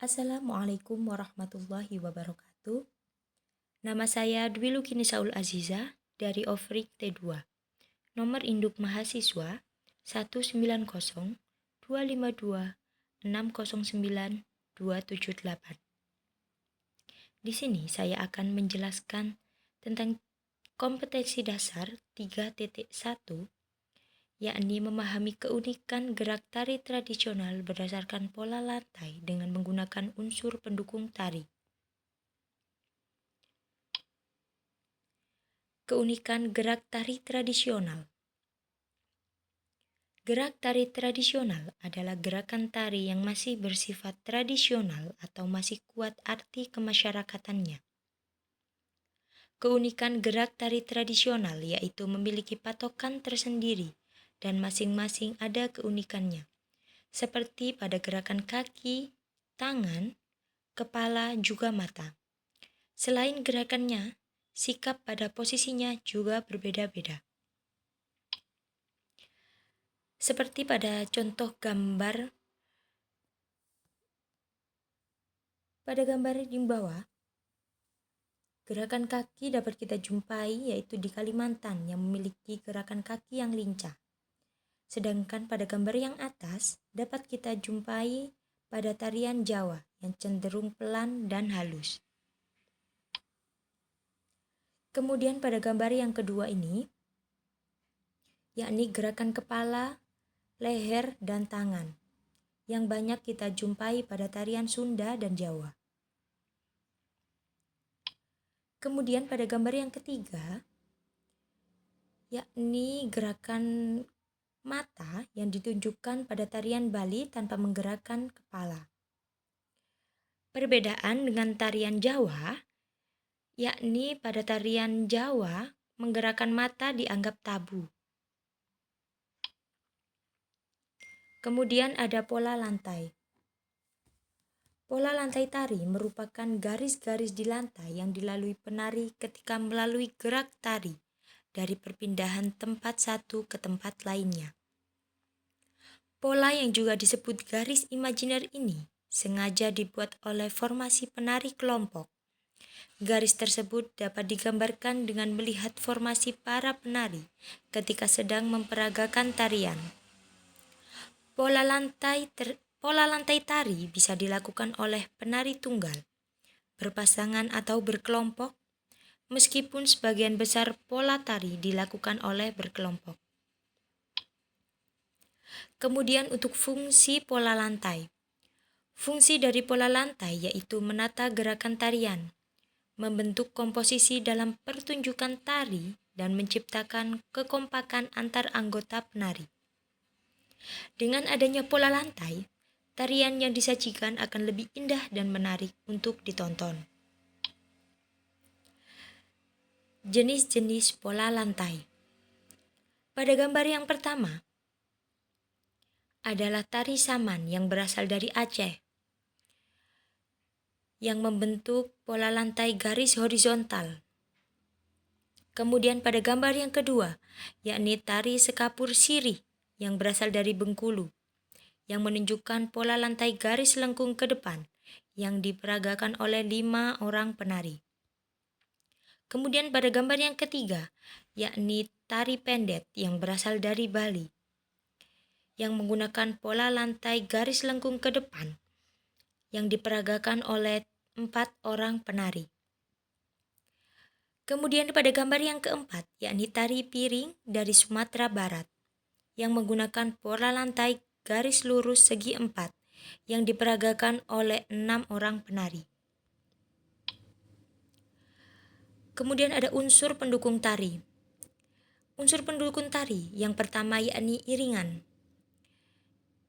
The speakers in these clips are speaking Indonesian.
Assalamualaikum warahmatullahi wabarakatuh. Nama saya Dwi Lukini Saul Aziza dari Ofrik T2. Nomor induk mahasiswa 190252609 Di sini saya akan menjelaskan tentang kompetensi dasar 3.1, yakni memahami keunikan gerak tari tradisional berdasarkan pola lantai dengan menggunakan unsur pendukung tari. Keunikan gerak tari tradisional. Gerak tari tradisional adalah gerakan tari yang masih bersifat tradisional atau masih kuat arti kemasyarakatannya. Keunikan gerak tari tradisional yaitu memiliki patokan tersendiri dan masing-masing ada keunikannya, seperti pada gerakan kaki, tangan, kepala, juga mata. Selain gerakannya, sikap pada posisinya juga berbeda-beda. Seperti pada contoh gambar di bawah, gerakan kaki dapat kita jumpai yaitu di Kalimantan yang memiliki gerakan kaki yang lincah. Sedangkan pada gambar yang atas dapat kita jumpai pada tarian Jawa yang cenderung pelan dan halus. Kemudian pada gambar yang kedua ini, yakni gerakan kepala, leher, dan tangan yang banyak kita jumpai pada tarian Sunda dan Jawa. Kemudian pada gambar yang ketiga, yakni gerakan mata yang ditunjukkan pada tarian Bali tanpa menggerakkan kepala. Perbedaan dengan tarian Jawa, yakni pada tarian Jawa menggerakkan mata dianggap tabu. Kemudian ada pola lantai. Pola lantai tari merupakan garis-garis di lantai yang dilalui penari ketika melalui gerak tari dari perpindahan tempat satu ke tempat lainnya. Pola yang juga disebut garis imajiner ini sengaja dibuat oleh formasi penari kelompok. Garis tersebut dapat digambarkan dengan melihat formasi para penari ketika sedang memperagakan tarian. Pola lantai tari bisa dilakukan oleh penari tunggal, berpasangan atau berkelompok, meskipun sebagian besar pola tari dilakukan oleh berkelompok. Kemudian untuk fungsi pola lantai. Fungsi dari pola lantai yaitu menata gerakan tarian, membentuk komposisi dalam pertunjukan tari, dan menciptakan kekompakan antar anggota penari. Dengan adanya pola lantai, tarian yang disajikan akan lebih indah dan menarik untuk ditonton. Jenis-jenis pola lantai. Pada gambar yang pertama, adalah tari saman yang berasal dari Aceh, yang membentuk pola lantai garis horizontal. Kemudian pada gambar yang kedua, yakni tari sekapur sirih yang berasal dari Bengkulu, yang menunjukkan pola lantai garis lengkung ke depan yang diperagakan oleh 5 orang penari. Kemudian pada gambar yang ketiga, yakni tari pendet yang berasal dari Bali, yang menggunakan pola lantai garis lengkung ke depan yang diperagakan oleh 4 orang penari. Kemudian pada gambar yang keempat, yakni tari piring dari Sumatera Barat, yang menggunakan pola lantai garis lurus segi 4 yang diperagakan oleh 6 orang penari. Kemudian ada unsur pendukung tari. Unsur pendukung tari yang pertama yakni iringan.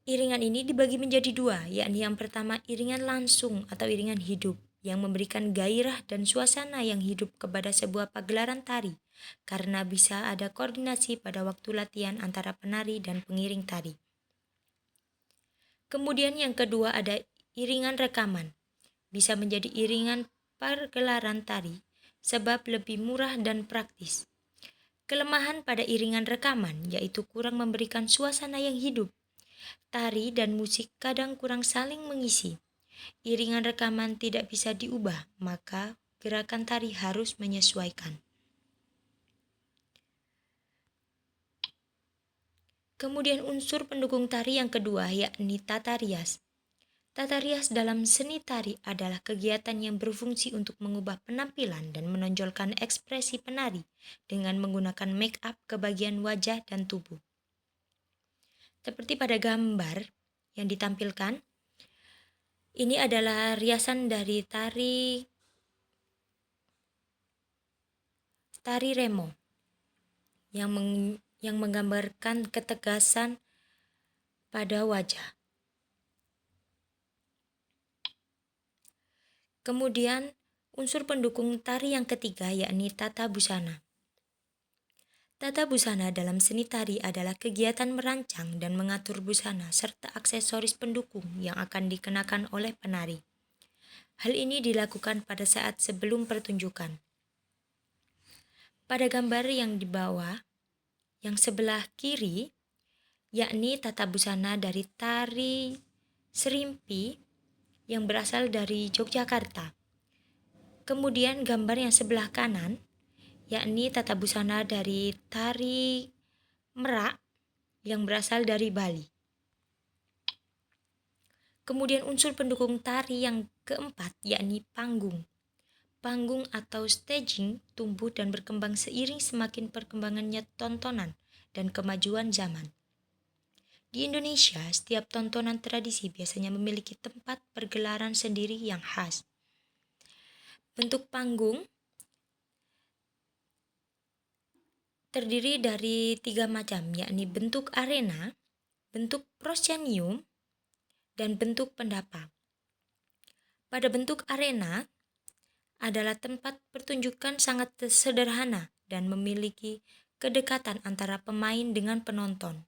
Iringan ini dibagi menjadi dua, yakni yang pertama iringan langsung atau iringan hidup yang memberikan gairah dan suasana yang hidup kepada sebuah pagelaran tari karena bisa ada koordinasi pada waktu latihan antara penari dan pengiring tari. Kemudian yang kedua ada iringan rekaman. Bisa menjadi iringan pagelaran tari sebab lebih murah dan praktis. Kelemahan pada iringan rekaman yaitu kurang memberikan suasana yang hidup. Tari dan musik kadang kurang saling mengisi. Iringan rekaman tidak bisa diubah, maka gerakan tari harus menyesuaikan. Kemudian unsur pendukung tari yang kedua yakni tata rias. Tata rias dalam seni tari adalah kegiatan yang berfungsi untuk mengubah penampilan dan menonjolkan ekspresi penari dengan menggunakan make up ke bagian wajah dan tubuh. Seperti pada gambar yang ditampilkan, ini adalah riasan dari tari remo yang menggambarkan ketegasan pada wajah. Kemudian unsur pendukung tari yang ketiga yakni tata busana. Tata busana dalam seni tari adalah kegiatan merancang dan mengatur busana serta aksesoris pendukung yang akan dikenakan oleh penari. Hal ini dilakukan pada saat sebelum pertunjukan. Pada gambar yang di bawah, yang sebelah kiri, yakni tata busana dari tari serimpi yang berasal dari Yogyakarta. Kemudian gambar yang sebelah kanan, yakni tata busana dari tari merak yang berasal dari Bali. Kemudian unsur pendukung tari yang keempat, yakni panggung. Panggung atau staging tumbuh dan berkembang seiring semakin perkembangannya tontonan dan kemajuan zaman. Di Indonesia, setiap tontonan tradisi biasanya memiliki tempat pergelaran sendiri yang khas. Bentuk panggung terdiri dari 3 macam, yakni bentuk arena, bentuk proscenium, dan bentuk pendapa. Pada bentuk arena adalah tempat pertunjukan sangat sederhana dan memiliki kedekatan antara pemain dengan penonton.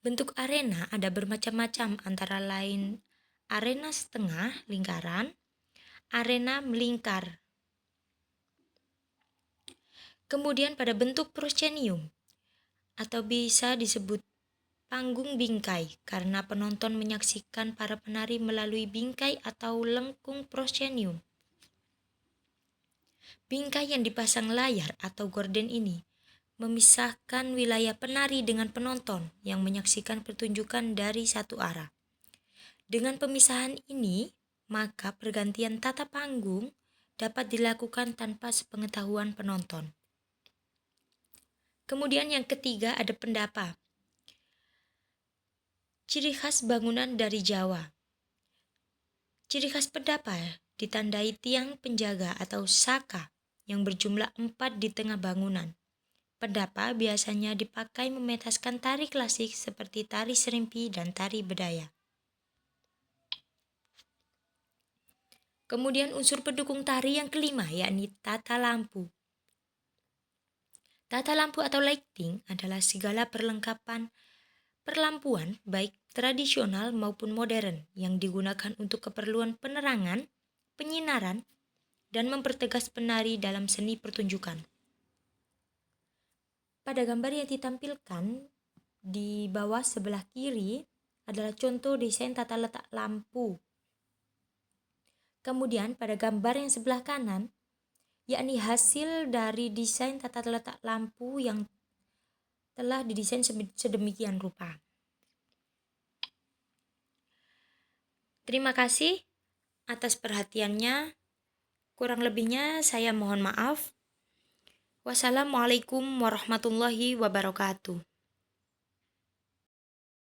Bentuk arena ada bermacam-macam, antara lain arena setengah lingkaran, arena melingkar. Kemudian pada bentuk proscenium atau bisa disebut panggung bingkai karena penonton menyaksikan para penari melalui bingkai atau lengkung proscenium. Bingkai yang dipasang layar atau gorden ini memisahkan wilayah penari dengan penonton yang menyaksikan pertunjukan dari satu arah. Dengan pemisahan ini, maka pergantian tata panggung dapat dilakukan tanpa sepengetahuan penonton. Kemudian yang ketiga ada pendapa. Ciri khas bangunan dari Jawa. Ciri khas pendapa ditandai tiang penjaga atau saka yang berjumlah 4 di tengah bangunan. Pendapa biasanya dipakai mementaskan tari klasik seperti tari serimpi dan tari bedaya. Kemudian unsur pendukung tari yang kelima yakni tata lampu. Tata lampu atau lighting adalah segala perlengkapan perlampuan baik tradisional maupun modern yang digunakan untuk keperluan penerangan, penyinaran, dan mempertegas penari dalam seni pertunjukan. Pada gambar yang ditampilkan di bawah sebelah kiri adalah contoh desain tata letak lampu. Kemudian pada gambar yang sebelah kanan, yakni hasil dari desain tata letak lampu yang telah didesain sedemikian rupa. Terima kasih atas perhatiannya. Kurang lebihnya saya mohon maaf. Wassalamualaikum warahmatullahi wabarakatuh.